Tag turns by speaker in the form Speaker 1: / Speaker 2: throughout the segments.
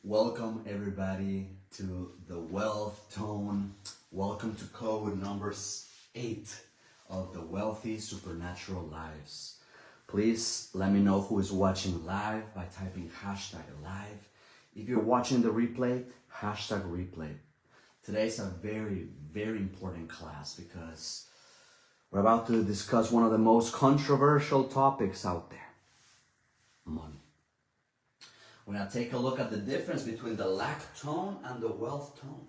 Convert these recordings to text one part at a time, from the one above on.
Speaker 1: Welcome everybody to the Wealth Tone. Welcome to code number 8 of the Wealthy Supernatural Lives. Please let me know who is watching live by typing #live. If you're watching the replay, #replay. Today's a very, very important class because we're about to discuss one of the most controversial topics out there: money. We're going to take a look at the difference between the lack tone and the wealth tone.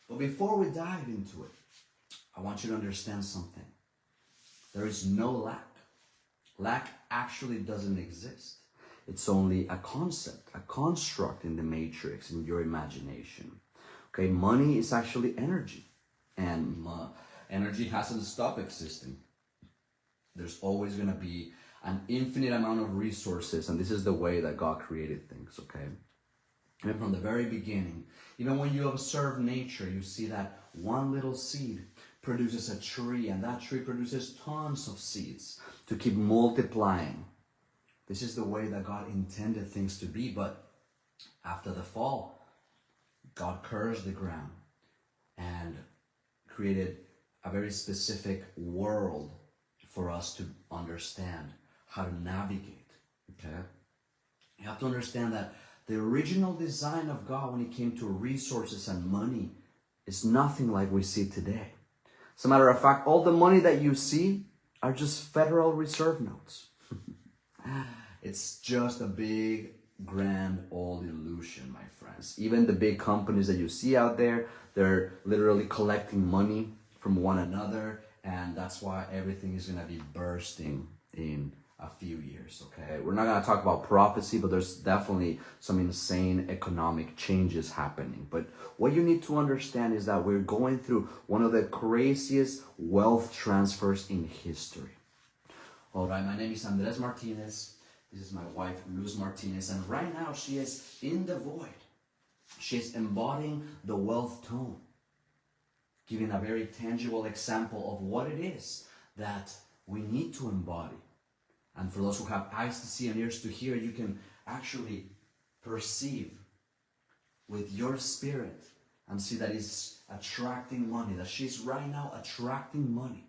Speaker 1: But before we dive into it, I want you to understand something. There is no lack. Lack actually doesn't exist. It's only a concept, a construct in the matrix, in your imagination. Okay, money is actually energy. And energy hasn't stopped existing. There's always going to be an infinite amount of resources, and this is the way that God created things, okay? And from the very beginning, even when you observe nature, you see that one little seed produces a tree, and that tree produces tons of seeds to keep multiplying. This is the way that God intended things to be, but after the fall, God cursed the ground and created a very specific world for us to understand how to navigate, okay? You have to understand that the original design of God when it came to resources and money is nothing like we see today. As a matter of fact, all the money that you see are just Federal Reserve notes. It's just a big, grand, old illusion, my friends. Even the big companies that you see out there, they're literally collecting money from one another, and that's why everything is gonna be bursting in a few years, okay? We're not gonna talk about prophecy, but there's definitely some insane economic changes happening. But what you need to understand is that we're going through one of the craziest wealth transfers in history. All right, my name is Andres Martinez. This is my wife, Luz Martinez, and right now she is in the void. She's embodying the wealth tone, giving a very tangible example of what it is that we need to embody. And for those who have eyes to see and ears to hear, you can actually perceive with your spirit and see that it's attracting money, that she's right now attracting money.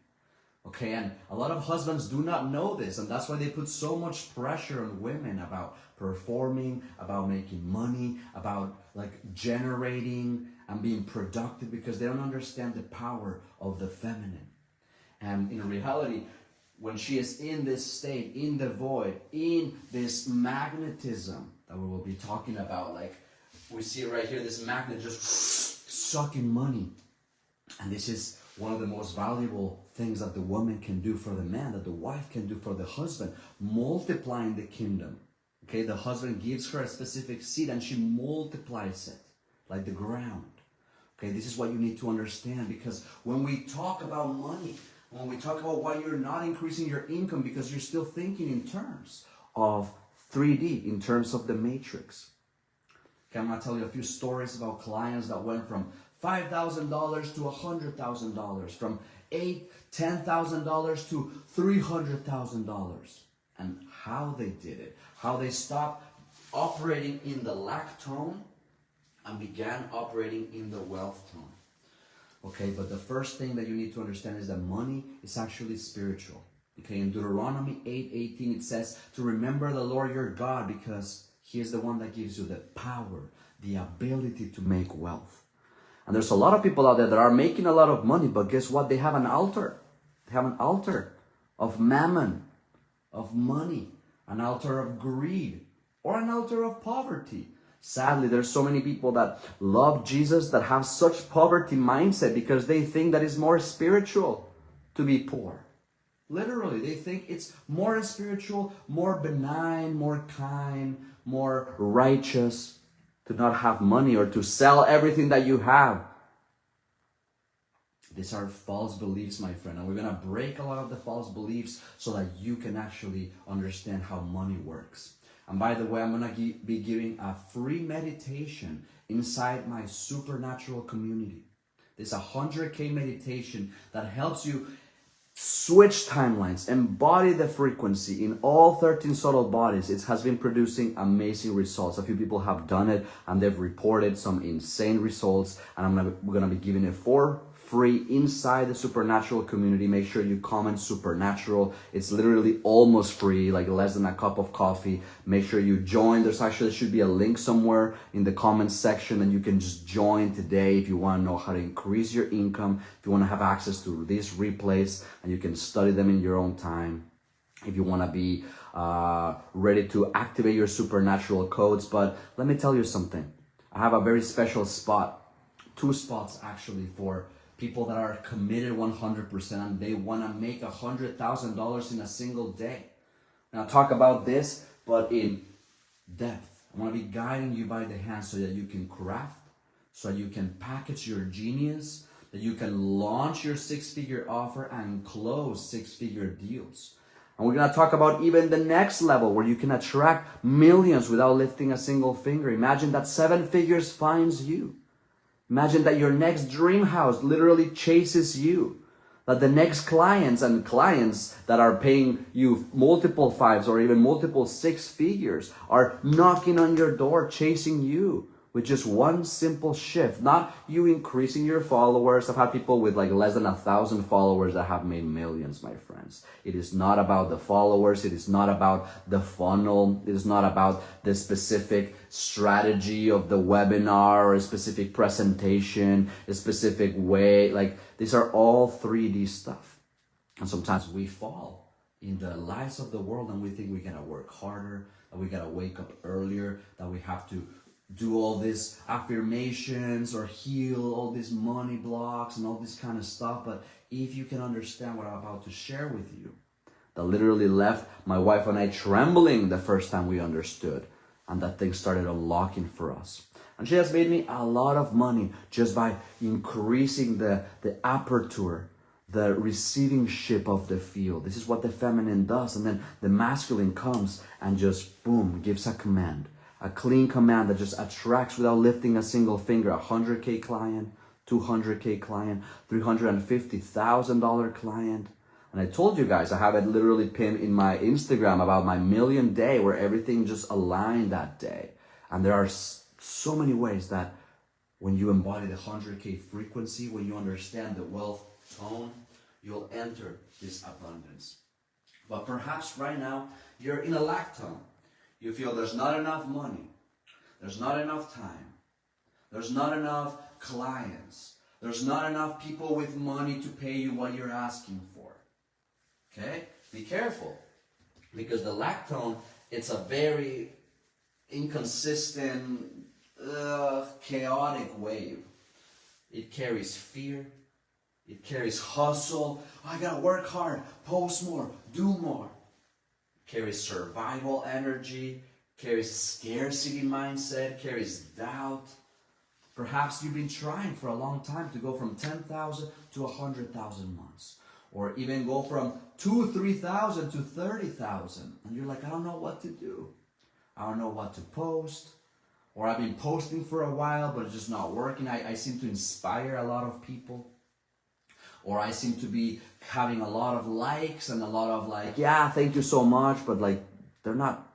Speaker 1: Okay, and a lot of husbands do not know this, and that's why they put so much pressure on women about performing, about making money, about generating and being productive, because they don't understand the power of the feminine. And in reality, when she is in this state, in the void, in this magnetism that we will be talking about, like we see right here, this magnet just sucking money. And this is one of the most valuable things that the woman can do for the man, that the wife can do for the husband, multiplying the kingdom. Okay, the husband gives her a specific seed and she multiplies it like the ground. Okay, this is what you need to understand, because when we talk about money, when we talk about why you're not increasing your income, because you're still thinking in terms of 3D, in terms of the matrix. Okay, I'm going to tell you a few stories about clients that went from $5,000 to $100,000, from $10,000 to $300,000, and how they did it, how they stopped operating in the lack tone and began operating in the wealth tone. Okay, but the first thing that you need to understand is that money is actually spiritual. Okay, in Deuteronomy 8:18 it says to remember the Lord your God, because He is the one that gives you the power, the ability to make wealth. And there's a lot of people out there that are making a lot of money, but guess what? They have an altar. They have an altar of mammon, of money, an altar of greed, or an altar of poverty. Sadly, there's so many people that love Jesus that have such poverty mindset because they think that it's more spiritual to be poor. Literally, they think it's more spiritual, more benign, more kind, more righteous to not have money or to sell everything that you have. These are false beliefs, my friend, and we're going to break a lot of the false beliefs so that you can actually understand how money works. And by the way, I'm going to be giving a free meditation inside my supernatural community. This 100K meditation that helps you switch timelines, embody the frequency in all 13 subtle bodies. It has been producing amazing results. A few people have done it and they've reported some insane results, and we're gonna be giving it for free inside the supernatural community. Make sure you comment supernatural. It's literally almost free, like less than a cup of coffee. Make sure you join. There's actually should be a link somewhere in the comments section, and you can just join today if you want to know how to increase your income, if you want to have access to these replays and you can study them in your own time, if you want to be ready to activate your supernatural codes. But let me tell you something. I have a very special spot, 2 spots actually, for people that are committed 100% and they want to make $100,000 in a single day. And I'll talk about this, but in depth. I want to be guiding you by the hand so that you can craft, so that you can package your genius, that you can launch your 6-figure offer and close 6-figure deals. And we're going to talk about even the next level where you can attract millions without lifting a single finger. Imagine that 7 figures finds you. Imagine that your next dream house literally chases you. That the next clients that are paying you multiple 5s or even multiple 6 figures are knocking on your door, chasing you with just one simple shift. Not you increasing your followers. I've had people with like less than 1,000 followers that have made millions, my friends. It is not about the followers. It is not about the funnel. It is not about the specific strategy of the webinar or a specific presentation, a specific way. Like, these are all 3D stuff. And sometimes we fall in the lives of the world and we think we gotta work harder, that we gotta wake up earlier, that we have to do all these affirmations or heal all these money blocks and all this kind of stuff. But if you can understand what I'm about to share with you, that literally left my wife and I trembling the first time we understood, and that thing started unlocking for us. And she has made me a lot of money just by increasing the aperture, the receiving ship of the field. This is what the feminine does. And then the masculine comes and just boom, gives a command. A clean command that just attracts without lifting a single finger. A 100K client, 200K client, $350,000 client. And I told you guys, I have it literally pinned in my Instagram about my million day where everything just aligned that day. And there are so many ways that when you embody the 100K frequency, when you understand the wealth tone, you'll enter this abundance. But perhaps right now, you're in a lack tone. You feel there's not enough money, there's not enough time, there's not enough clients, there's not enough people with money to pay you what you're asking for. Okay? Be careful, because the lack tone, it's a very inconsistent, chaotic wave. It carries fear, it carries hustle. Oh, I gotta work hard, post more, do more. Carries survival energy, carries scarcity mindset, carries doubt. Perhaps you've been trying for a long time to go from 10,000 to 100,000 months, or even go from 3,000 to 30,000, and you're like, I don't know what to do. I don't know what to post, or I've been posting for a while, but it's just not working. I seem to inspire a lot of people. Or I seem to be having a lot of likes and a lot of like, yeah, thank you so much. But like, they're not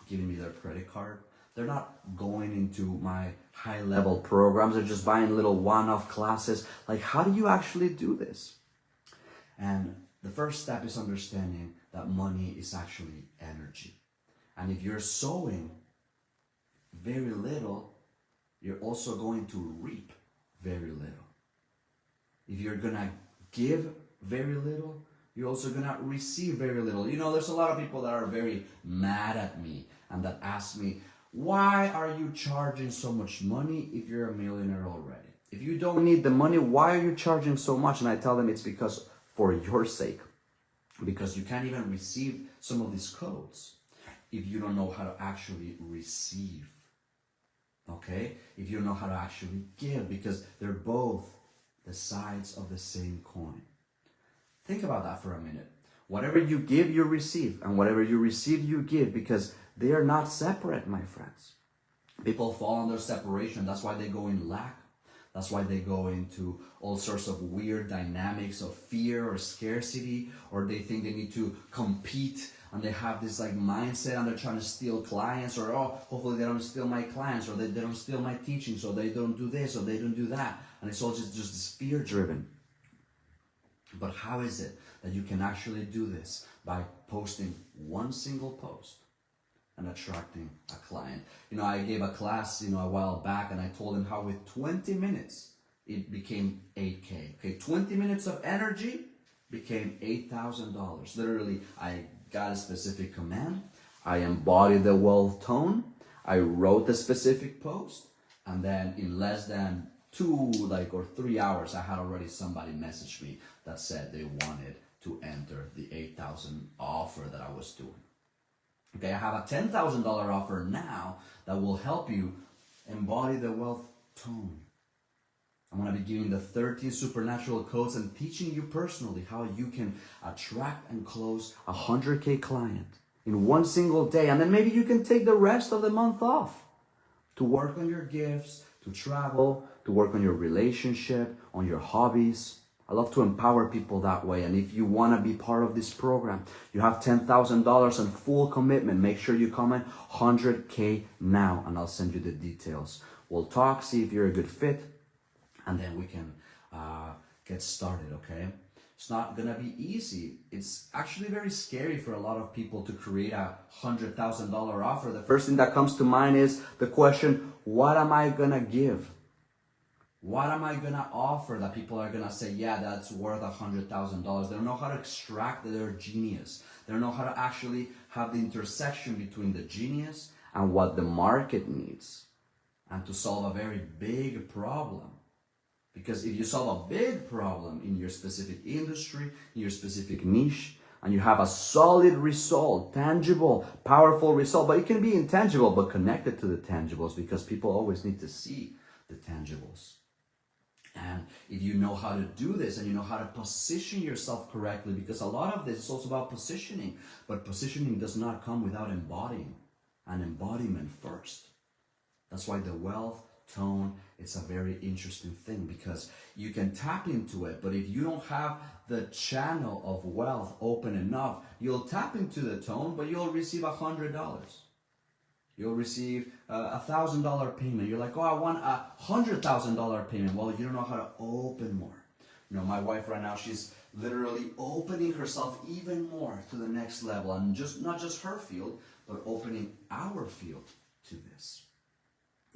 Speaker 1: giving me their credit card. They're not going into my high level programs. They're just buying little one-off classes. Like, how do you actually do this? And the first step is understanding that money is actually energy. And if you're sowing very little, you're also going to reap very little. If you're gonna give very little, you're also gonna receive very little. You know, there's a lot of people that are very mad at me and that ask me, why are you charging so much money if you're a millionaire already? If you don't need the money, why are you charging so much? And I tell them it's because for your sake, because you can't even receive some of these codes if you don't know how to actually receive. Okay? If you don't know how to actually give, because they're both the sides of the same coin. Think about that for a minute. Whatever you give, you receive. And whatever you receive, you give, because they are not separate, my friends. People fall under separation. That's why they go in lack. That's why they go into all sorts of weird dynamics of fear or scarcity, or they think they need to compete, and they have this like mindset, and they're trying to steal clients, or oh, hopefully they don't steal my clients, or they don't steal my teachings, or they don't do this, or they don't do that. And it's all just this fear driven. But how is it that you can actually do this? By posting one single post and attracting a client. I gave a class, a while back, and I told them how with 20 minutes, it became 8K. Okay, 20 minutes of energy became $8,000. Literally, I got a specific command. I embodied the wealth tone. I wrote the specific post, and then in less than 2 or 3 hours, I had already somebody message me that said they wanted to enter the 8,000 offer that I was doing. Okay, I have a $10,000 offer now that will help you embody the wealth tone. I'm going to be giving the 13 supernatural codes and teaching you personally how you can attract and close a 100K client in one single day. And then maybe you can take the rest of the month off to work on your gifts, to travel, to work on your relationship, on your hobbies. I love to empower people that way. And if you want to be part of this program, you have $10,000 and full commitment. Make sure you comment 100K now, and I'll send you the details. We'll talk, see if you're a good fit, and then we can get started, okay? It's not gonna be easy. It's actually very scary for a lot of people to create a $100,000 offer. The first thing that comes to mind is the question, what am I gonna give? What am I gonna offer that people are gonna say, yeah, that's worth $100,000? They don't know how to extract their genius. They don't know how to actually have the intersection between the genius and what the market needs, and to solve a very big problem. Because if you solve a big problem in your specific industry, in your specific niche, and you have a solid result, tangible, powerful result, but it can be intangible, but connected to the tangibles, because people always need to see the tangibles. And if you know how to do this, and you know how to position yourself correctly, because a lot of this is also about positioning, but positioning does not come without embodying, an embodiment first. That's why the wealth tone, it's a very interesting thing, because you can tap into it, but if you don't have the channel of wealth open enough, you'll tap into the tone, but you'll receive $100. You'll receive a $1,000 payment. You're like, oh, I want a $100,000 payment. Well, you don't know how to open more. My wife right now, she's literally opening herself even more to the next level, and not just her field, but opening our field to this.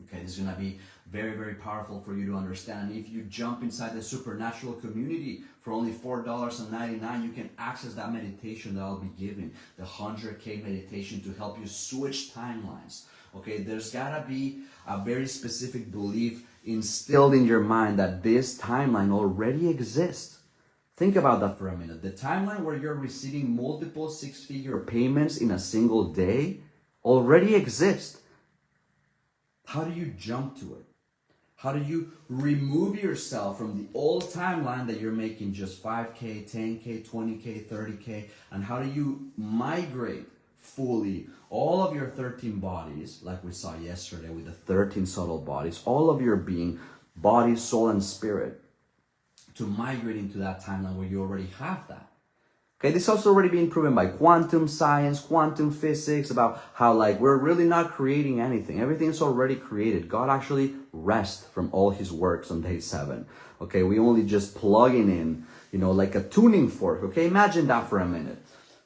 Speaker 1: Okay, this is going to be very, very powerful for you to understand. And if you jump inside the supernatural community for only $4.99, you can access that meditation that I'll be giving, the 100K meditation, to help you switch timelines. Okay, there's got to be a very specific belief instilled in your mind that this timeline already exists. Think about that for a minute. The timeline where you're receiving multiple six-figure payments in a single day already exists. How do you jump to it? How do you remove yourself from the old timeline that you're making just 5K, 10K, 20K, 30K? And how do you migrate fully all of your 13 bodies, like we saw yesterday with the 13 subtle bodies, all of your being, body, soul, and spirit, to migrate into that timeline where you already have that? Okay, this is also already being proven by quantum science, quantum physics, about how we're really not creating anything. Everything is already created. God actually rests from all his works on day 7. Okay, we only just plugging in, like a tuning fork. Okay, imagine that for a minute.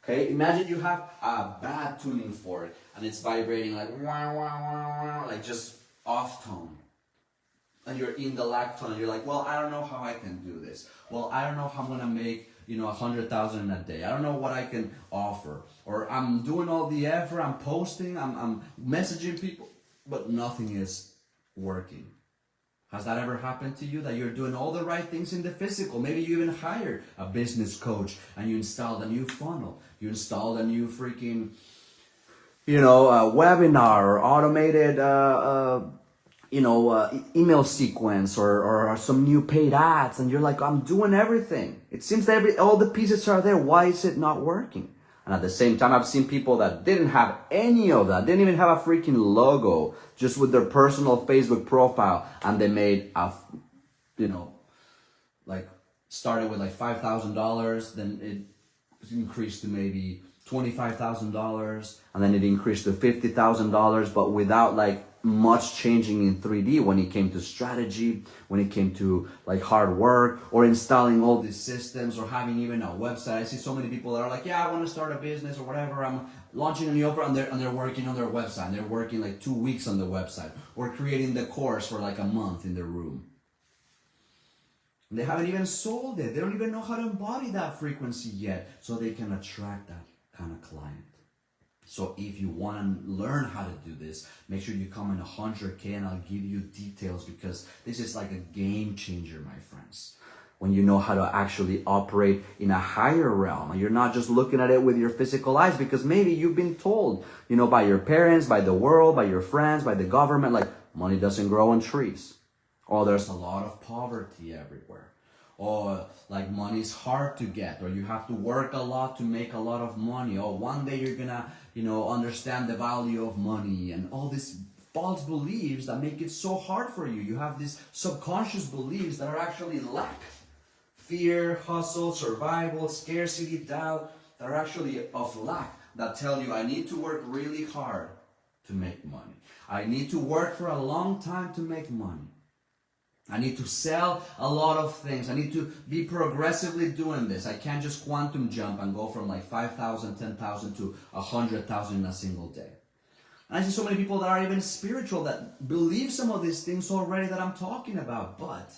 Speaker 1: Okay, imagine you have a bad tuning fork and it's vibrating like wah, wah, wah, wah, like just off tone. And you're in the lag tone and you're like, well, I don't know how I can do this. Well, I don't know how I'm gonna make 100,000 in a day. I don't know what I can offer. Or I'm doing all the effort, I'm posting, I'm messaging people, but nothing is working. Has that ever happened to you, that you're doing all the right things in the physical? Maybe you even hired a business coach and you installed a new funnel. You installed a new freaking, webinar or automated, email sequence or some new paid ads, and you're like, I'm doing everything. It seems that all the pieces are there. Why is it not working? And at the same time, I've seen people that didn't have any of that, didn't even have a freaking logo, just with their personal Facebook profile, and they made a you know, like started with like $5,000, then it increased to maybe $25,000, and then it increased to $50,000, but without like much changing in 3D when it came to strategy, when it came to like hard work or installing all these systems or having even a website. I see so many people that are like, yeah, I want to start a business or whatever. I'm launching a new offer, and they're working on their website. And they're working like 2 weeks on the website or creating the course for like a month in their room. They haven't even sold it. They don't even know how to embody that frequency yet, so they can attract that kind of client. So if you want to learn how to do this, make sure you come in 100K, and I'll give you details, because this is like a game changer, my friends. When you know how to actually operate in a higher realm, and you're not just looking at it with your physical eyes, because maybe you've been told, you know, by your parents, by the world, by your friends, by the government, like money doesn't grow on trees. Or there's a lot of poverty everywhere. Or like money's hard to get, or you have to work a lot to make a lot of money. Or one day you're gonna, you know, understand the value of money, and all these false beliefs that make it so hard for you. You have these subconscious beliefs that are actually lack. Fear, hustle, survival, scarcity, doubt, that are actually of lack, that tell you I need to work really hard to make money. I need to work for a long time to make money. I need to sell a lot of things. I need to be progressively doing this. I can't just quantum jump and go from like 5,000, 10,000 to 100,000 in a single day. And I see so many people that are even spiritual that believe some of these things already that I'm talking about, but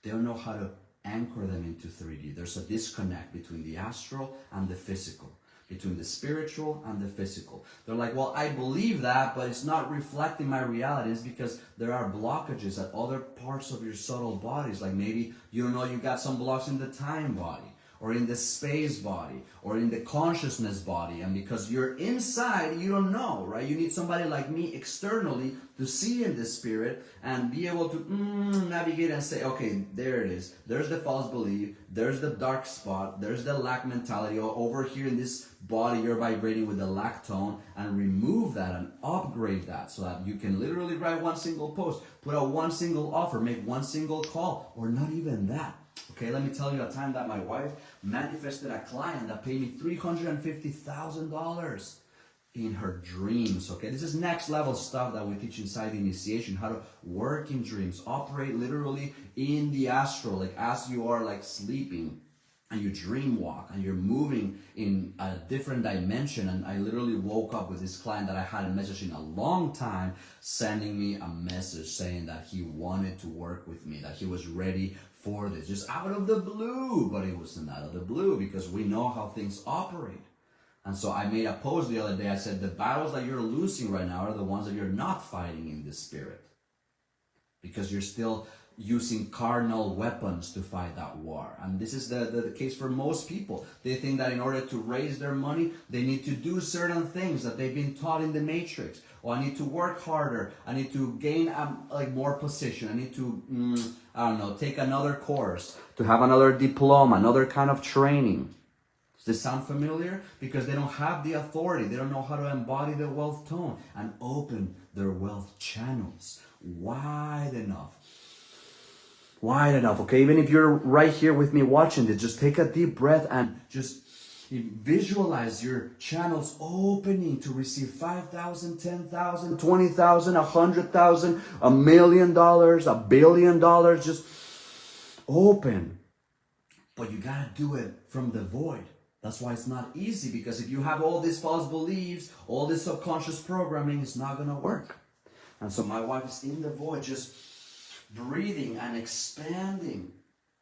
Speaker 1: they don't know how to anchor them into 3D. There's a disconnect between the astral and the physical, between the spiritual and the physical. They're like, well, I believe that, but it's not reflecting my reality. It's because there are blockages at other parts of your subtle bodies. Like maybe you don't know you got some blocks in the time body, or in the space body, or in the consciousness body. And because you're inside, you don't know, right? You need somebody like me externally to see in the spirit and be able to navigate and say, okay, there it is. There's the false belief. There's the dark spot. There's the lack mentality. Or over here in this body, you're vibrating with the lack tone, and remove that and upgrade that so that you can literally write one single post, put out one single offer, make one single call, or not even that. Okay, let me tell you a time that my wife manifested a client that paid me $350,000 in her dreams. Okay, this is next level stuff that we teach inside the initiation, how to work in dreams, operate literally in the astral, like as you are like sleeping and you dream walk and you're moving in a different dimension. And I literally woke up with this client that I hadn't messaged in a long time, sending me a message saying that he wanted to work with me, that he was ready for this, just out of the blue. But it wasn't out of the blue, because we know how things operate. And so I made a post the other day. I said, the battles that you're losing right now are the ones that you're not fighting in the spirit, because you're still using carnal weapons to fight that war. And this is the case for most people. They think that in order to raise their money, they need to do certain things that they've been taught in the matrix. Or I need to work harder. I need to gain like more position. I need to, I don't know, take another course, to have another diploma, another kind of training. Does this sound familiar? Because they don't have the authority. They don't know how to embody the wealth tone and open their wealth channels wide enough. Wide enough, okay? Even if you're right here with me watching this, just take a deep breath and just visualize your channels opening to receive 5,000, 10,000, 20,000, 100,000, $1 million, $1 billion. Just open. But you gotta do it from the void. That's why it's not easy, because if you have all these false beliefs, all this subconscious programming, it's not gonna work. And so my wife is in the void, just breathing and expanding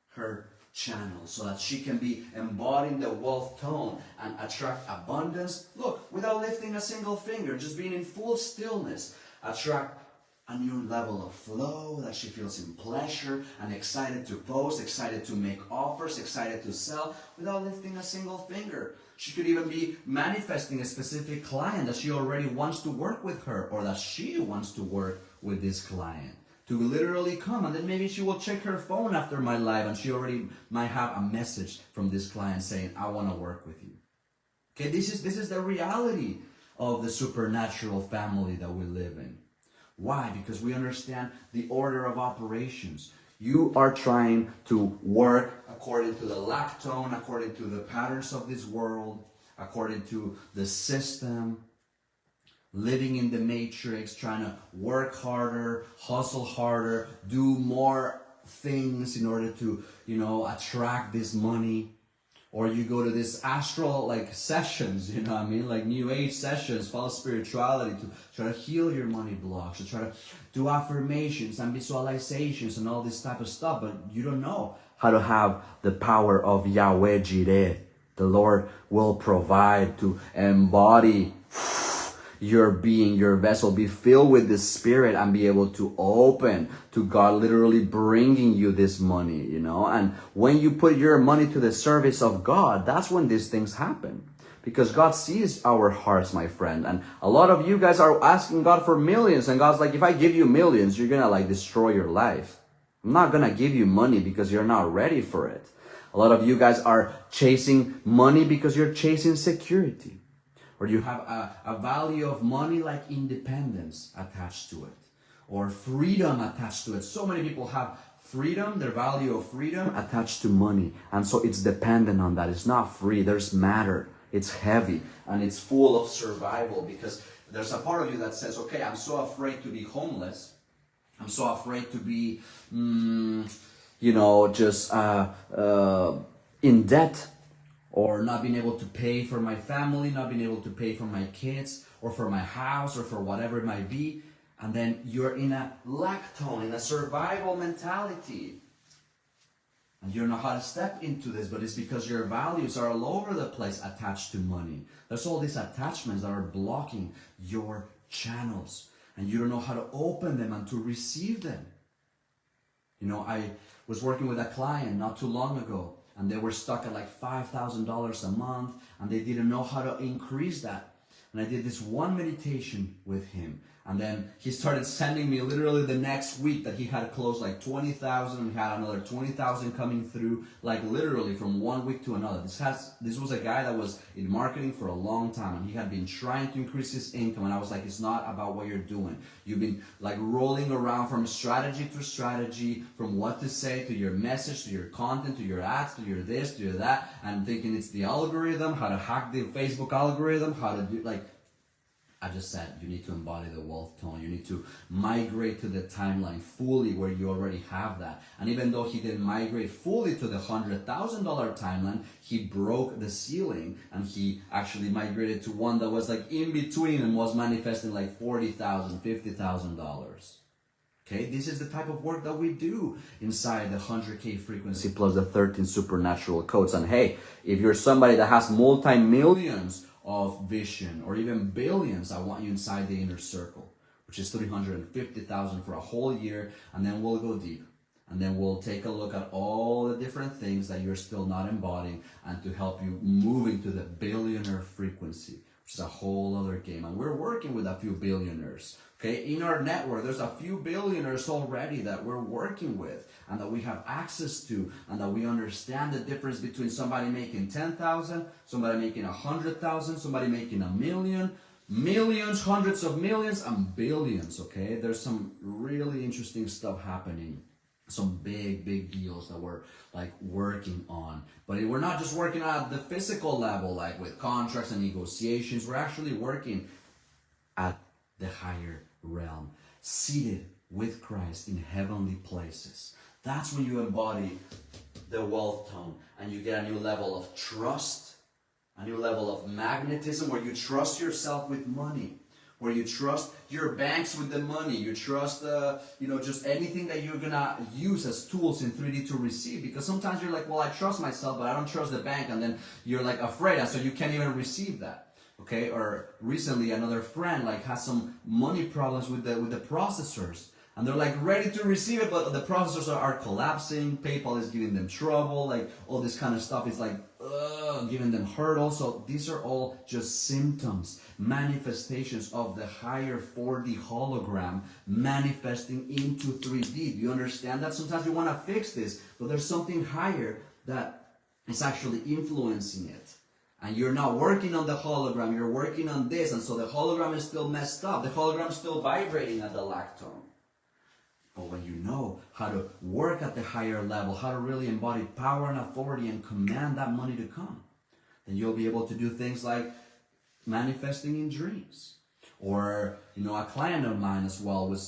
Speaker 1: her channel so that she can be embodying the wealth tone and attract abundance. Look, without lifting a single finger, just being in full stillness, attract a new level of flow, that she feels in pleasure and excited to post, excited to make offers, excited to sell without lifting a single finger. She could even be manifesting a specific client that she already wants to work with her, or that she wants to work with this client to literally come. And then maybe she will check her phone after my live and she already might have a message from this client saying, I want to work with you. Okay, this is the reality of the supernatural family that we live in. Why? Because we understand the order of operations. You are trying to work according to the lactone, according to the patterns of this world, according to the system, living in the matrix, trying to work harder, hustle harder, do more things in order to, attract this money. Or you go to this astral sessions, you know what I mean? Like new age sessions, false spirituality to try to heal your money blocks, to try to do affirmations and visualizations and all this type of stuff, but you don't know how to have the power of Yahweh Jireh. The Lord will provide to embody your being, your vessel, be filled with the Spirit and be able to open to God literally bringing you this money, and when you put your money to the service of God, that's when these things happen, because God sees our hearts, my friend. And a lot of you guys are asking God for millions, and God's like, if I give you millions, you're gonna destroy your life. I'm not gonna give you money because you're not ready for it. A lot of you guys are chasing money because you're chasing security. Or you have a value of money like independence attached to it, or freedom attached to it. So many people have freedom, their value of freedom attached to money. And so it's dependent on that. It's not free. There's matter. It's heavy and it's full of survival, because there's a part of you that says, okay, I'm so afraid to be homeless. I'm so afraid to be, in debt, or not being able to pay for my family, not being able to pay for my kids, or for my house, or for whatever it might be. And then you're in a lactone, in a survival mentality. And you don't know how to step into this, but it's because your values are all over the place attached to money. There's all these attachments that are blocking your channels, and you don't know how to open them and to receive them. I was working with a client not too long ago, and they were stuck at $5,000 a month, and they didn't know how to increase that. And I did this one meditation with him, and then he started sending me literally the next week that he had closed 20,000, and had another 20,000 coming through, literally from one week to another. This was a guy that was in marketing for a long time, and he had been trying to increase his income, and I was like, it's not about what you're doing. You've been rolling around from strategy to strategy, from what to say to your message, to your content, to your ads, to your this, to your that, and thinking it's the algorithm, how to hack the Facebook algorithm, how to do I just said, you need to embody the wealth tone. You need to migrate to the timeline fully where you already have that. And even though he didn't migrate fully to the $100,000 timeline, he broke the ceiling, and he actually migrated to one that was in between and was manifesting $40,000, $50,000. Okay, this is the type of work that we do inside the 100K frequency plus the 13 supernatural codes. And hey, if you're somebody that has multi-millions of vision, or even billions, I want you inside the inner circle, which is 350,000 for a whole year. And then we'll go deep, and then we'll take a look at all the different things that you're still not embodying, and to help you move into the billionaire frequency, which is a whole other game. And we're working with a few billionaires. Okay, in our network, there's a few billionaires already that we're working with, and that we have access to, and that we understand the difference between somebody making 10,000, somebody making 100,000, somebody making $1 million, millions, hundreds of millions, and billions. Okay, there's some really interesting stuff happening, some big deals that we're working on. But we're not just working at the physical level, with contracts and negotiations. We're actually working at the higher realm, seated with Christ in heavenly places. That's when you embody the wealth tone, and you get a new level of trust, a new level of magnetism, where you trust yourself with money, where you trust your banks with the money, you trust just anything that you're gonna use as tools in 3D to receive. Because sometimes you're like, well, I trust myself, but I don't trust the bank, and then you're afraid, and so you can't even receive that. Okay, or recently another friend has some money problems with the processors, and they're ready to receive it, but the processors are collapsing. PayPal is giving them trouble, all this kind of stuff is giving them hurdles. So these are all just symptoms, manifestations of the higher 4D hologram manifesting into 3D. Do you understand that? Sometimes we want to fix this, but there's something higher that is actually influencing it. And you're not working on the hologram, you're working on this, and so the hologram is still messed up. The hologram is still vibrating at the lactone. But when you know how to work at the higher level, how to really embody power and authority and command that money to come, then you'll be able to do things like manifesting in dreams. Or, a client of mine as well was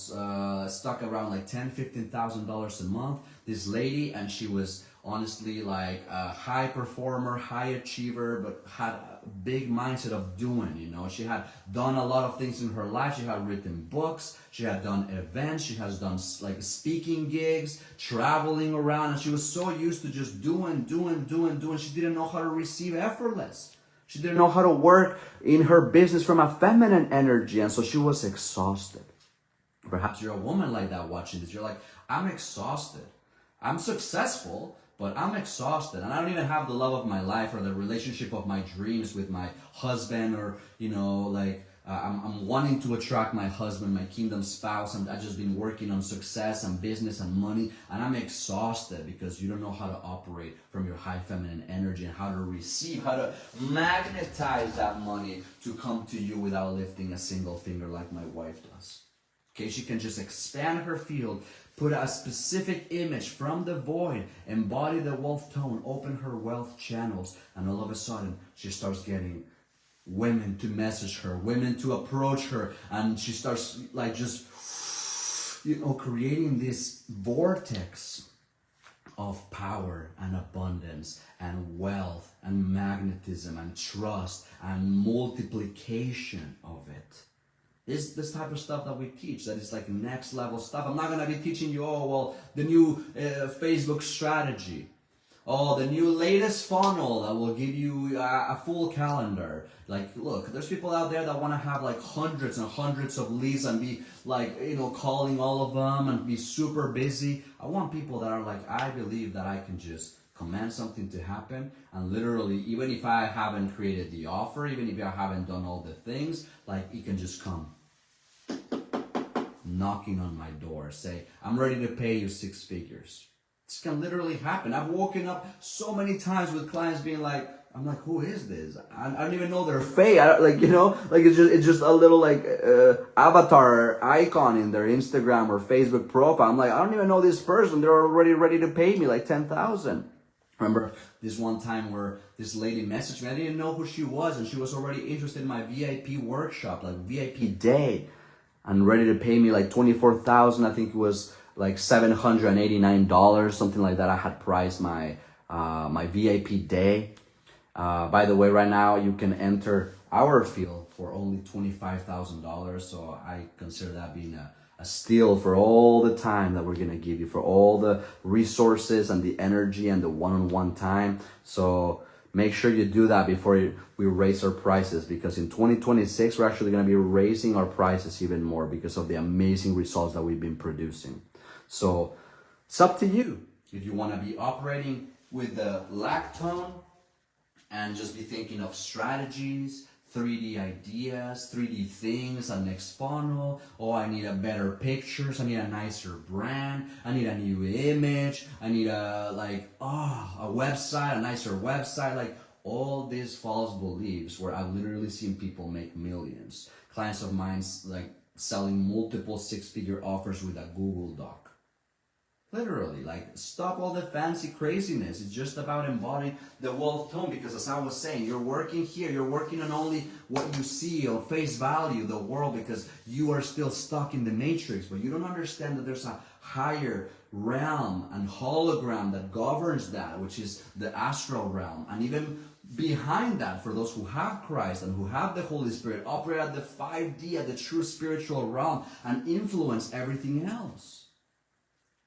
Speaker 1: stuck around like $10,000-$15,000 a month. This lady, and she was honestly like a high performer, high achiever, but had a big mindset of doing. She had done a lot of things in her life. She had written books, she had done events, she has done like speaking gigs, traveling around, and she was so used to just doing. She didn't know how to receive effortless. She didn't know how to work in her business from a feminine energy, and so she was exhausted. Perhaps you're a woman like that watching this. You're like, I'm exhausted. I'm successful, but I'm exhausted, and I don't even have the love of my life or the relationship of my dreams with my husband, or I'm wanting to attract my husband, my kingdom spouse, and I've just been working on success and business and money, and I'm exhausted because you don't know how to operate from your high feminine energy and how to receive, how to magnetize that money to come to you without lifting a single finger like my wife does. Okay, she can just expand her field, put a specific image from the void, embody the wealth tone, open her wealth channels, and all of a sudden she starts getting women to message her, women to approach her, and she starts like just creating this vortex of power and abundance and wealth and magnetism and trust and multiplication of it. This type of stuff that we teach, that is like next level stuff. I'm not going to be teaching you, the new Facebook strategy. The new latest funnel that will give you a full calendar. Like, look, there's people out there that want to have like hundreds and hundreds of leads and be like, calling all of them and be super busy. I want people that are like, I believe that I can just command something to happen, and literally, even if I haven't created the offer, even if I haven't done all the things, like it can just come knocking on my door, say, I'm ready to pay you 6 figures. This can literally happen. I've woken up so many times with clients being like, I'm like, who is this? I don't even know their face. It's just a little avatar icon in their Instagram or Facebook profile. I'm like, I don't even know this person. They're already ready to pay me like 10,000. Remember this one time where this lady messaged me. I didn't know who she was, and she was already interested in my VIP workshop, like VIP day, and ready to pay me like 24,000. I think it was like $789, something like that. I had priced my VIP day. By the way, right now you can enter our field for only $25,000. So I consider that being a steal for all the time that we're gonna give you, for all the resources and the energy and the one-on-one time. So make sure you do that before we raise our prices, because in 2026 we're actually gonna be raising our prices even more because of the amazing results that we've been producing. So it's up to you. If you want to be operating with the lactone and just be thinking of strategies, 3D ideas, 3D things, a next funnel, I need a better pictures, I need a nicer brand, I need a new image, I need a website, a nicer website, like all these false beliefs where I've literally seen people make millions. Clients of mine like selling multiple 6-figure offers with a Google Doc. Literally, like, stop all the fancy craziness. It's just about embodying the wealth tone, because as I was saying, you're working here, you're working on only what you see or face value, the world, because you are still stuck in the matrix, but you don't understand that there's a higher realm and hologram that governs that, which is the astral realm. And even behind that, for those who have Christ and who have the Holy Spirit, operate at the 5D, at the true spiritual realm, and influence everything else.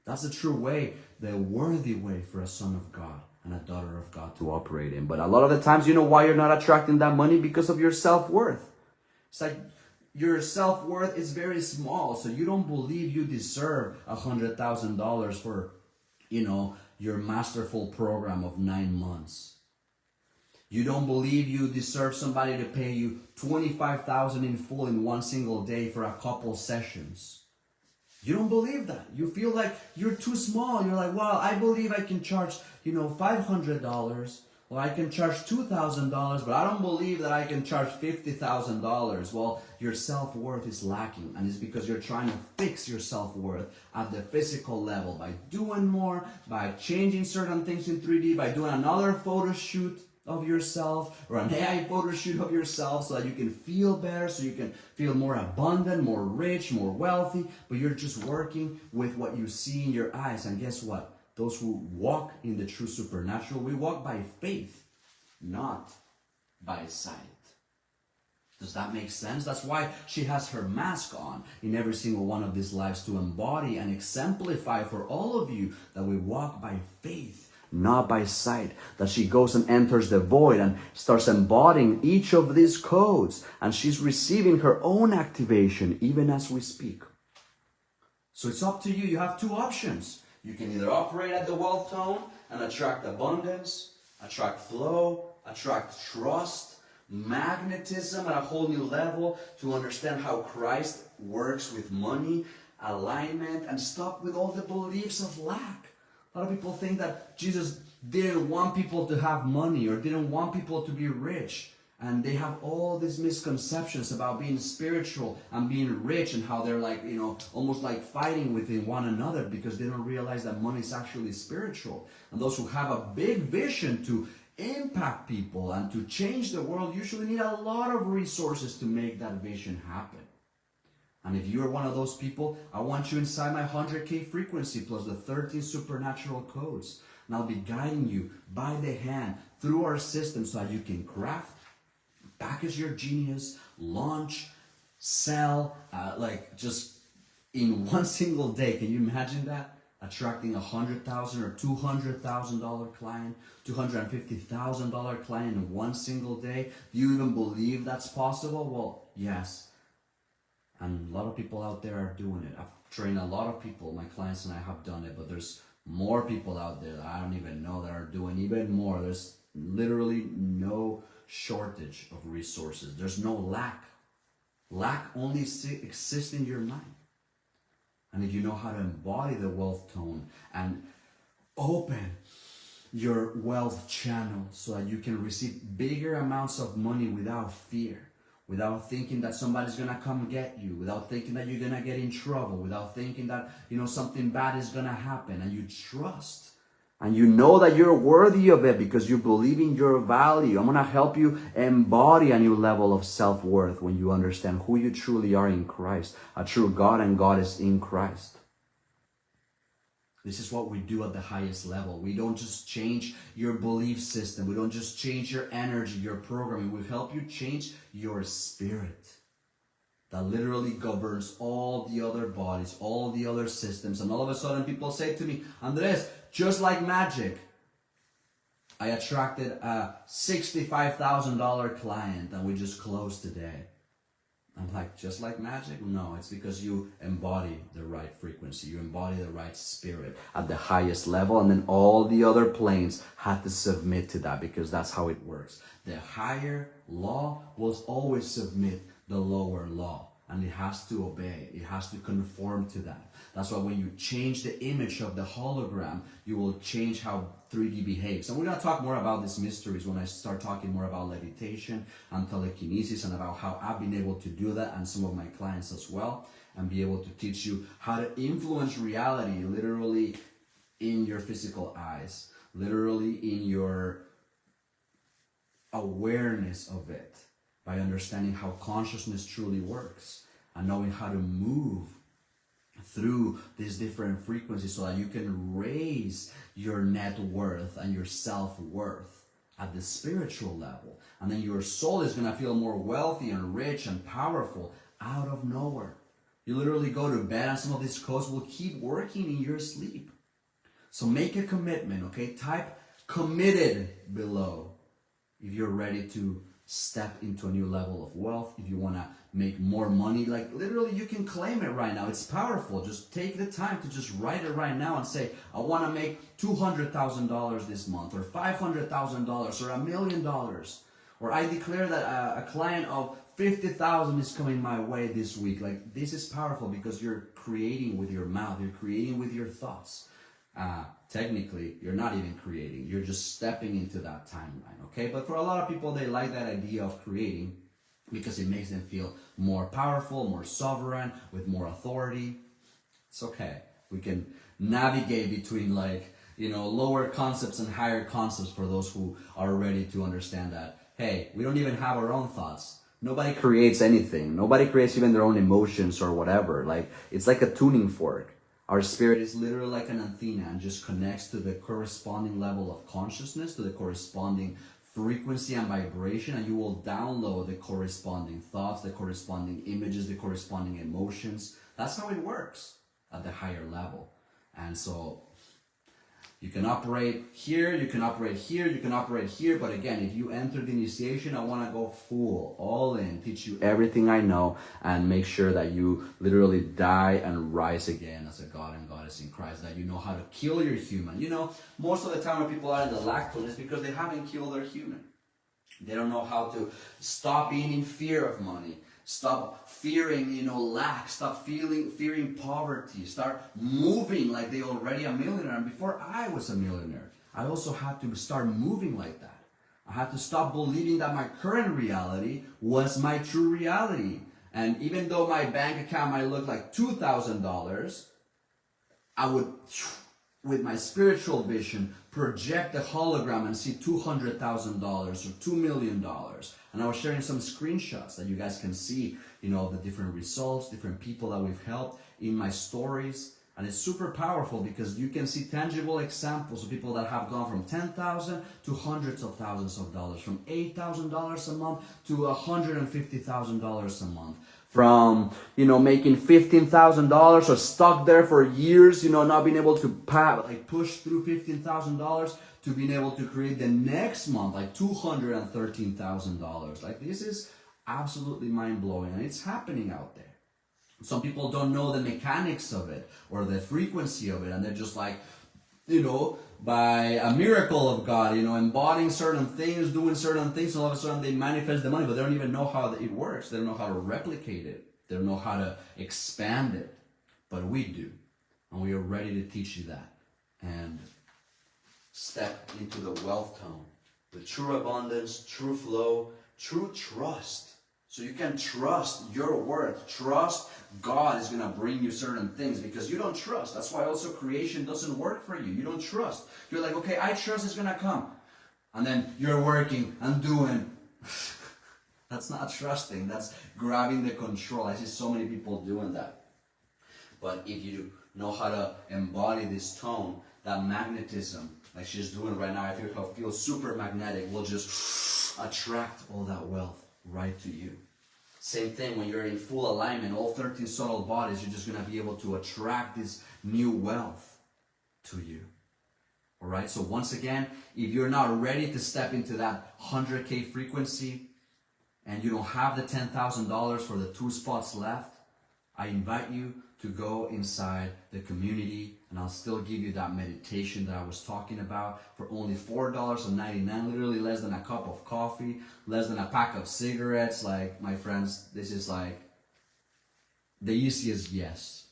Speaker 1: That's the true way, the worthy way for a son of God and a daughter of God to operate in. But a lot of the times, you know why you're not attracting that money? Because of your self-worth. It's like your self-worth is very small, so you don't believe you deserve $100,000 for, your masterful program of 9 months. You don't believe you deserve somebody to pay you $25,000 in full in one single day for a couple sessions. You don't believe that. You feel like you're too small. You're like, well, I believe I can charge, $500 Well, I can charge $2,000, but I don't believe that I can charge $50,000. Well, your self-worth is lacking, and it's because you're trying to fix your self-worth at the physical level by doing more, by changing certain things in 3D, by doing another photo shoot of yourself or an AI photo shoot of yourself so that you can feel better, so you can feel more abundant, more rich, more wealthy, but you're just working with what you see in your eyes. And guess what? Those who walk in the true supernatural, we walk by faith, not by sight. Does that make sense? That's why she has her mask on in every single one of these lives, to embody and exemplify for all of you that we walk by faith, not by sight. That she goes and enters the void and starts embodying each of these codes, and she's receiving her own activation even as we speak. So it's up to you. You have two options. You can either operate at the wealth tone and attract abundance, attract flow, attract trust, magnetism at a whole new level, to understand how Christ works with money, alignment, and stop with all the beliefs of lack. A lot of people think that Jesus didn't want people to have money or didn't want people to be rich. And they have all these misconceptions about being spiritual and being rich, and how they're like, almost like fighting within one another because they don't realize that money is actually spiritual. And those who have a big vision to impact people and to change the world usually need a lot of resources to make that vision happen. And if you're one of those people, I want you inside my 100K frequency plus the 13 supernatural codes. And I'll be guiding you by the hand through our system so that you can craft, package your genius, launch, sell, just in one single day. Can you imagine that? Attracting $100,000 or $200,000 client, $250,000 client in one single day. Do you even believe that's possible? Well, yes. And a lot of people out there are doing it. I've trained a lot of people, my clients and I have done it, but there's more people out there that I don't even know that are doing even more. There's literally no shortage of resources. There's no lack. Lack only exists in your mind. And if you know how to embody the wealth tone and open your wealth channel so that you can receive bigger amounts of money without fear, without thinking that somebody's gonna come get you, without thinking that you're gonna get in trouble, without thinking that something bad is gonna happen, and you trust. And you know that you're worthy of it because you believe in your value. I'm going to help you embody a new level of self-worth when you understand who you truly are in Christ. A true God and Goddess in Christ. This is what we do at the highest level. We don't just change your belief system. We don't just change your energy, your programming. We help you change your spirit. That literally governs all the other bodies, all the other systems. And all of a sudden people say to me, Andres, just like magic, I attracted a $65,000 client and we just closed today. I'm like, just like magic? No, it's because you embody the right frequency. You embody the right spirit at the highest level, and then all the other planes had to submit to that because that's how it works. The higher law will always submit the lower law. And it has to obey. It has to conform to that. That's why when you change the image of the hologram, you will change how 3D behaves. And we're going to talk more about these mysteries when I start talking more about levitation and telekinesis and about how I've been able to do that, and some of my clients as well, and be able to teach you how to influence reality literally in your physical eyes, literally in your awareness of it, by understanding how consciousness truly works and knowing how to move through these different frequencies so that you can raise your net worth and your self-worth at the spiritual level. And then your soul is going to feel more wealthy and rich and powerful out of nowhere. You literally go to bed and some of these codes will keep working in your sleep. So make a commitment, okay? Type committed below if you're ready to step into a new level of wealth. If you want to make more money, like literally you can claim it right now. It's powerful. Just take the time to just write it right now and say, I want to make $200,000 this month, or $500,000, or $1 million. Or I declare that a client of 50,000 is coming my way this week. Like, this is powerful because you're creating with your mouth. You're creating with your thoughts. technically you're not even creating, you're just stepping into that timeline, okay? But for a lot of people, they like that idea of creating because it makes them feel more powerful, more sovereign, with more authority. It's okay. We can navigate between, like, you know, lower concepts and higher concepts for those who are ready to understand that, hey, we don't even have our own thoughts. Nobody creates anything. Nobody creates even their own emotions or whatever. Like, it's like a tuning fork. Our spirit is literally like an antenna and just connects to the corresponding level of consciousness, to the corresponding frequency and vibration, and you will download the corresponding thoughts, the corresponding images, the corresponding emotions. That's how it works at the higher level. And so you can operate here, you can operate here, you can operate here, but again, if you enter the initiation, I want to go full, all in, teach you everything I know, and make sure that you literally die and rise again as a God and Goddess in Christ, that you know how to kill your human. You know, most of the time when people are in the lactose, it's because they haven't killed their human. They don't know how to stop being in fear of money. Stop fearing, you know, lack. Stop fearing poverty. Start moving like they already a millionaire. And before I was a millionaire, I also had to start moving like that. I had to stop believing that my current reality was my true reality. And even though my bank account might look like $2,000, I would, with my spiritual vision, project a hologram and see $200,000 or $2 million. And I was sharing some screenshots that you guys can see, you know, the different results, different people that we've helped in my stories. And it's super powerful because you can see tangible examples of people that have gone from $10,000 to hundreds of thousands of dollars, from $8,000 a month to $150,000 a month. From, you know, making $15,000 or stuck there for years, you know, not being able to push through $15,000 to being able to create the next month like $213,000. Like, this is absolutely mind-blowing, and it's happening out there. Some people don't know the mechanics of it or the frequency of it, and they're just like, you know, by a miracle of God, you know, embodying certain things, doing certain things, and all of a sudden they manifest the money, but they don't even know how it works. They don't know how to replicate it. They don't know how to expand it. But we do. And we are ready to teach you that. And step into the wealth tone with true abundance, true flow, true trust. So you can trust your worth. Trust God is going to bring you certain things because you don't trust. That's why also creation doesn't work for you. You don't trust. You're like, okay, I trust it's going to come. And then you're working and doing. That's not trusting. That's grabbing the control. I see so many people doing that. But if you know how to embody this tone, that magnetism, like she's doing right now, I feel super magnetic, will just attract all that wealth right to you. Same thing when you're in full alignment, all 13 subtle bodies, you're just going to be able to attract this new wealth to you. All right, so once again, if you're not ready to step into that 100K frequency and you don't have the $10,000 for the 2 spots left, I invite you to go inside the community, and I'll still give you that meditation that I was talking about for only $4.99, literally less than a cup of coffee, less than a pack of cigarettes. Like, my friends, this is like the easiest yes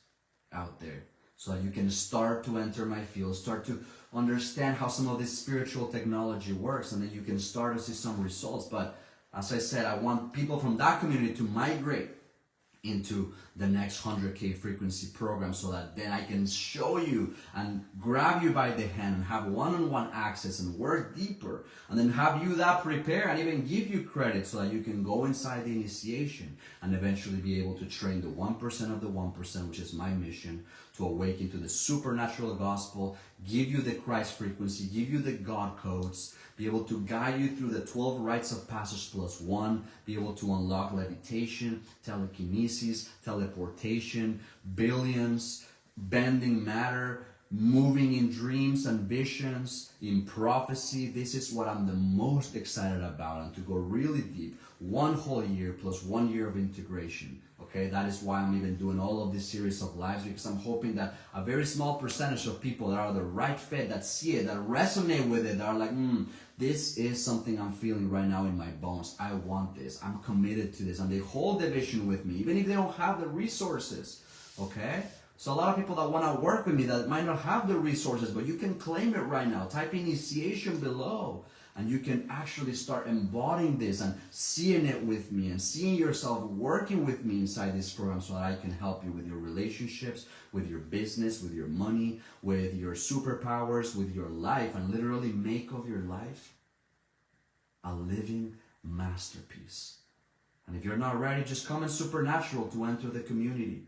Speaker 1: out there. So that you can start to enter my field, start to understand how some of this spiritual technology works, and then you can start to see some results. But as I said, I want people from that community to migrate into the next 100K frequency program, so that then I can show you and grab you by the hand and have one-on-one access and work deeper, and then have you that prepare and even give you credit so that you can go inside the initiation and eventually be able to train the 1% of the 1%, which is my mission, to awaken to the supernatural gospel, give you the Christ frequency, give you the God codes, be able to guide you through the 12 rites of passage plus 1, be able to unlock levitation, telekinesis, teleportation, billions, bending matter, moving in dreams and visions, in prophecy. This is what I'm the most excited about, and to go really deep. 1 whole year plus 1 year of integration. Okay, that is why I'm even doing all of this series of lives, because I'm hoping that a very small percentage of people that are the right fit, that see it, that resonate with it, that are like, this is something I'm feeling right now in my bones. I want this. I'm committed to this. And they hold the vision with me, even if they don't have the resources. Okay? So a lot of people that want to work with me that might not have the resources, but you can claim it right now. Type initiation below, and you can actually start embodying this and seeing it with me and seeing yourself working with me inside this program so that I can help you with your relationships, with your business, with your money, with your superpowers, with your life, and literally make of your life a living masterpiece. And if you're not ready, just come in Supernatural to enter the community.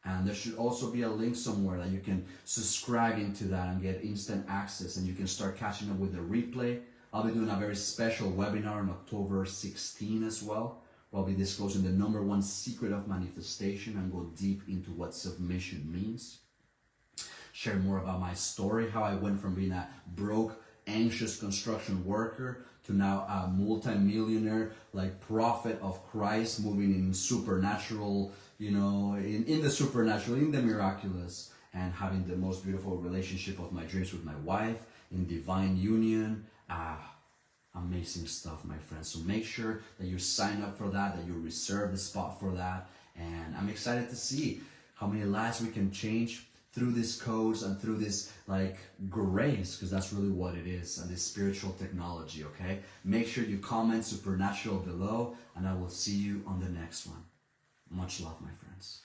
Speaker 1: And there should also be a link somewhere that you can subscribe into that and get instant access, and you can start catching up with the replay. I'll be doing a very special webinar on October 16 as well, where I'll be disclosing the #1 secret of manifestation and go deep into what submission means. Share more about my story, how I went from being a broke, anxious construction worker to now a multi-millionaire, like prophet of Christ, moving in supernatural, in the supernatural, in the miraculous, and having the most beautiful relationship of my dreams with my wife, in divine union. Amazing stuff, my friends. So make sure that you sign up for that, that you reserve the spot for that. And I'm excited to see how many lives we can change through these codes and through this grace, because that's really what it is, and this spiritual technology, okay? Make sure you comment Supernatural below, and I will see you on the next one. Much love, my friends.